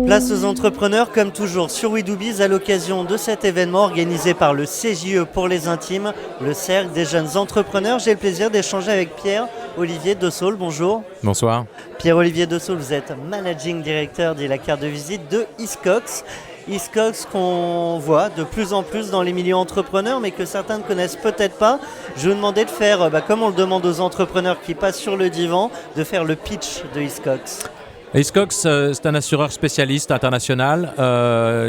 Place aux entrepreneurs comme toujours sur We Do Biz à l'occasion de cet événement organisé par le CJE pour les intimes, le Cercle des jeunes entrepreneurs. J'ai le plaisir d'échanger avec Pierre-Olivier Dessaulles. Bonjour. Bonsoir. Pierre-Olivier Dessaulles, vous êtes Managing Director, dit la carte de visite de Hiscox. Hiscox qu'on voit de plus en plus dans les milieux entrepreneurs mais que certains ne connaissent peut-être pas. Je vous demandais de faire, comme on le demande aux entrepreneurs qui passent sur le divan, de faire le pitch de Hiscox. Hiscox, c'est un assureur spécialiste international.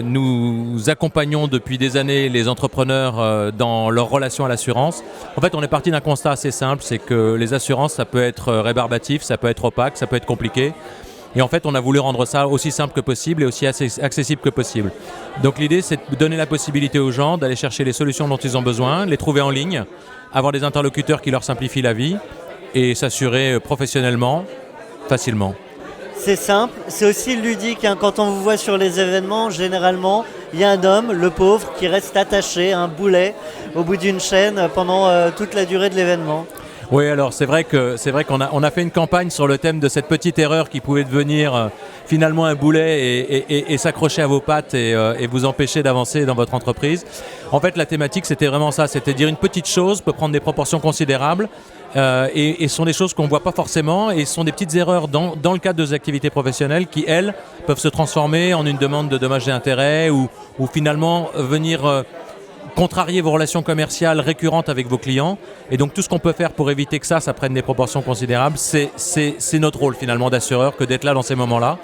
Nous accompagnons depuis des années les entrepreneurs dans leur relation à l'assurance. En fait, on est parti d'un constat assez simple, c'est que les assurances, ça peut être rébarbatif, ça peut être opaque, ça peut être compliqué. Et en fait, on a voulu rendre ça aussi simple que possible et aussi accessible que possible. Donc l'idée, c'est de donner la possibilité aux gens d'aller chercher les solutions dont ils ont besoin, les trouver en ligne, avoir des interlocuteurs qui leur simplifient la vie et s'assurer professionnellement, facilement. C'est simple, c'est aussi ludique. Quand on vous voit sur les événements, généralement, il y a un homme, le pauvre, qui reste attaché à un boulet au bout d'une chaîne pendant toute la durée de l'événement. Oui, alors c'est vrai qu'on a fait une campagne sur le thème de cette petite erreur qui pouvait devenir finalement un boulet et s'accrocher à vos pattes et vous empêcher d'avancer dans votre entreprise. En fait, la thématique, c'était vraiment ça, c'était dire une petite chose peut prendre des proportions considérables. Et ce sont des choses qu'on ne voit pas forcément et ce sont des petites erreurs dans le cadre de nos activités professionnelles qui, elles, peuvent se transformer en une demande de dommages et intérêts ou finalement venir contrarier vos relations commerciales récurrentes avec vos clients. Et donc tout ce qu'on peut faire pour éviter que ça prenne des proportions considérables, c'est notre rôle finalement d'assureur que d'être là dans ces moments-là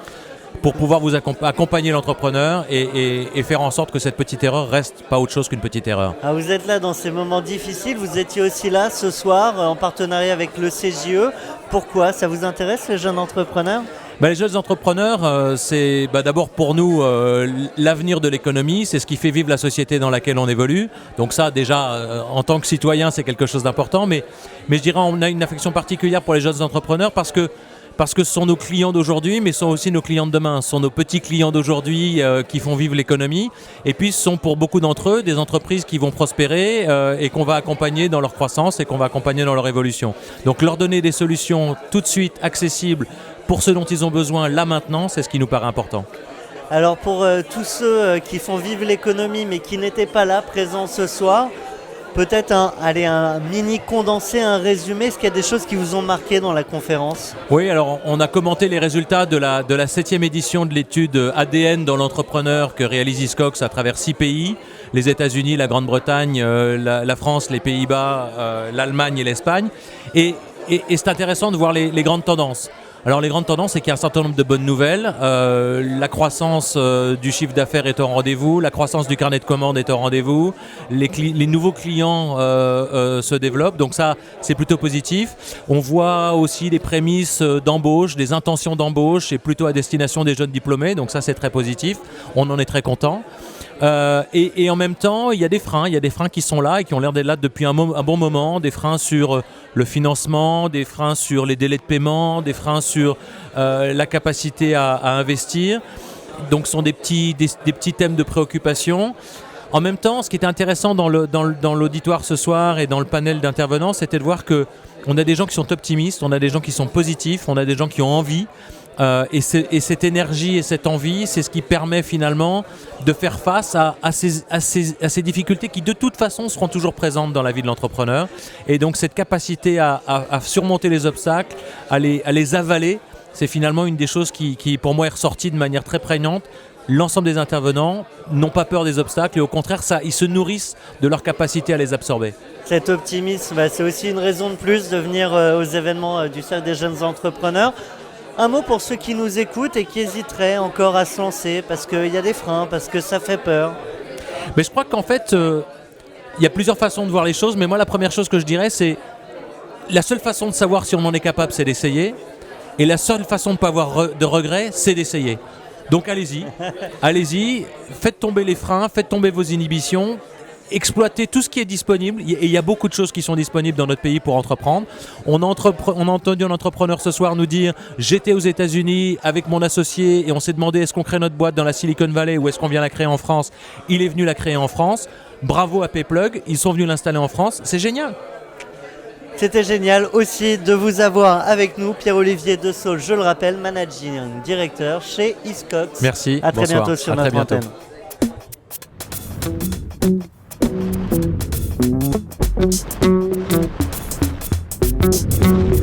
pour pouvoir vous accompagner l'entrepreneur et faire en sorte que cette petite erreur reste pas autre chose qu'une petite erreur. Alors vous êtes là dans ces moments difficiles, vous étiez aussi là ce soir en partenariat avec le CJE. Pourquoi? Ça vous intéresse les jeunes entrepreneurs? Les jeunes entrepreneurs, c'est d'abord pour nous l'avenir de l'économie, c'est ce qui fait vivre la société dans laquelle on évolue. Donc ça déjà, en tant que citoyen, c'est quelque chose d'important. Mais je dirais on a une affection particulière pour les jeunes entrepreneurs parce que ce sont nos clients d'aujourd'hui, mais ce sont aussi nos clients de demain. Ce sont nos petits clients d'aujourd'hui qui font vivre l'économie. Et puis, ce sont pour beaucoup d'entre eux des entreprises qui vont prospérer et qu'on va accompagner dans leur croissance et qu'on va accompagner dans leur évolution. Donc, leur donner des solutions tout de suite accessibles pour ce dont ils ont besoin là maintenant, c'est ce qui nous paraît important. Alors, pour tous ceux qui font vivre l'économie, mais qui n'étaient pas là, présents ce soir, peut-être un mini condensé, un résumé. Est-ce qu'il y a des choses qui vous ont marqué dans la conférence? Oui, alors on a commenté les résultats de la 7e édition de l'étude ADN dans l'entrepreneur que réalise Hiscox à travers 6 pays, les États-Unis, la Grande-Bretagne, la France, les Pays-Bas, l'Allemagne et l'Espagne. Et c'est intéressant de voir les grandes tendances. Alors les grandes tendances, c'est qu'il y a un certain nombre de bonnes nouvelles. La croissance du chiffre d'affaires est au rendez-vous, la croissance du carnet de commandes est au rendez-vous, les nouveaux clients se développent, donc ça c'est plutôt positif. On voit aussi des prémices d'embauche, des intentions d'embauche, et plutôt à destination des jeunes diplômés, donc ça c'est très positif, on en est très content. Et en même temps, il y a des freins qui sont là et qui ont l'air d'être là depuis un bon moment, des freins sur le financement, des freins sur les délais de paiement, des freins sur la capacité à investir. Donc ce sont des petits thèmes de préoccupation. En même temps, ce qui était intéressant dans l'auditoire ce soir et dans le panel d'intervenants, c'était de voir qu'on a des gens qui sont optimistes, on a des gens qui sont positifs, on a des gens qui ont envie. Et cette énergie et cette envie, c'est ce qui permet finalement de faire face à ces difficultés qui de toute façon seront toujours présentes dans la vie de l'entrepreneur. Et donc cette capacité à surmonter les obstacles, à les avaler, c'est finalement une des choses qui pour moi est ressortie de manière très prégnante. L'ensemble des intervenants n'ont pas peur des obstacles et au contraire, ils se nourrissent de leur capacité à les absorber. Cet optimisme, c'est aussi une raison de plus de venir aux événements du Cercle des jeunes entrepreneurs. Un mot pour ceux qui nous écoutent et qui hésiteraient encore à se lancer parce qu'il y a des freins, parce que ça fait peur. Mais je crois qu'en fait, il y a plusieurs façons de voir les choses, mais moi la première chose que je dirais, c'est la seule façon de savoir si on en est capable, c'est d'essayer. Et la seule façon de ne pas avoir de regrets, c'est d'essayer. Donc allez-y, faites tomber les freins, faites tomber vos inhibitions, exploiter tout ce qui est disponible. Et il y a beaucoup de choses qui sont disponibles dans notre pays pour entreprendre. On a entendu un entrepreneur ce soir nous dire « J'étais aux États-Unis avec mon associé et on s'est demandé est-ce qu'on crée notre boîte dans la Silicon Valley ou est-ce qu'on vient la créer en France ?» Il est venu la créer en France. Bravo à Payplug, ils sont venus l'installer en France. C'est génial. C'était génial aussi de vous avoir avec nous, Pierre-Olivier De Saulles, je le rappelle, managing directeur chez Hiscox. Merci. À très Bonsoir. bientôt sur À très notre bientôt. antenne.